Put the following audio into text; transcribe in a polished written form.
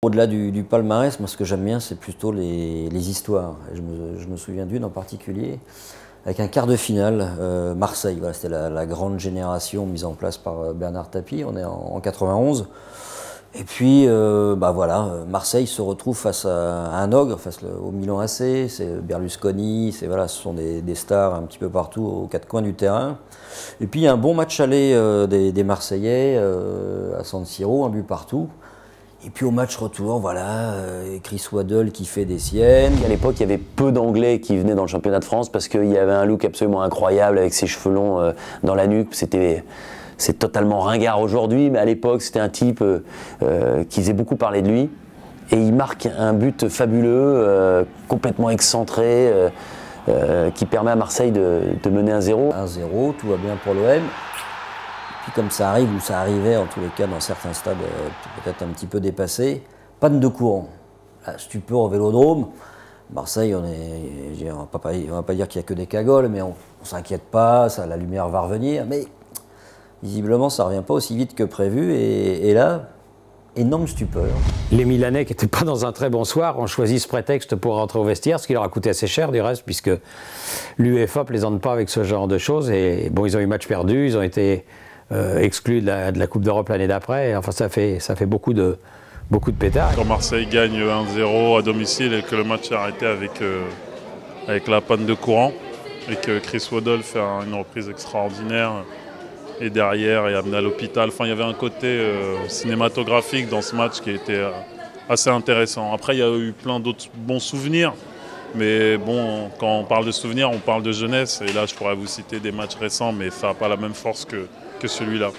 Au-delà du palmarès, moi ce que j'aime bien, c'est plutôt les histoires. Et je me souviens d'une en particulier, avec un quart de finale, Marseille. Voilà, c'était la grande génération mise en place par Bernard Tapie, on est en 91. Et puis, voilà, Marseille se retrouve face à un ogre, au Milan AC, c'est Berlusconi, voilà, ce sont des stars un petit peu partout aux quatre coins du terrain. Et puis il y a un bon match aller des Marseillais à San Siro, un but partout. Et puis au match retour, voilà, Chris Waddle qui fait des siennes. À l'époque, il y avait peu d'Anglais qui venaient dans le championnat de France parce qu'il y avait un look absolument incroyable avec ses cheveux longs dans la nuque. C'est totalement ringard aujourd'hui, mais à l'époque, c'était un type qui faisait beaucoup parler de lui. Et il marque un but fabuleux, complètement excentré, qui permet à Marseille de mener 1-0. 1-0, tout va bien pour l'OM. Puis comme ça arrive, ou ça arrivait en tous les cas dans certains stades peut-être un petit peu dépassés, panne de courant. La stupeur au Vélodrome. Marseille, on va pas dire qu'il n'y a que des cagoles, mais on ne s'inquiète pas, la lumière va revenir. Mais visiblement, ça ne revient pas aussi vite que prévu. Et là, énorme stupeur. Les Milanais, qui n'étaient pas dans un très bon soir, ont choisi ce prétexte pour rentrer au vestiaire, ce qui leur a coûté assez cher du reste, puisque l'UEFA ne plaisante pas avec ce genre de choses. Et bon, ils ont eu match perdu, ils ont été exclus de la Coupe d'Europe l'année d'après. Enfin, ça fait beaucoup de pétards. Quand Marseille gagne 1-0 à domicile et que le match est arrêté avec la panne de courant et que Chris Waddle fait une reprise extraordinaire et derrière est amené à l'hôpital. Enfin, il y avait un côté cinématographique dans ce match qui était assez intéressant. Après, il y a eu plein d'autres bons souvenirs. Mais bon, quand on parle de souvenirs, on parle de jeunesse. Et là, je pourrais vous citer des matchs récents, mais ça n'a pas la même force que celui-là.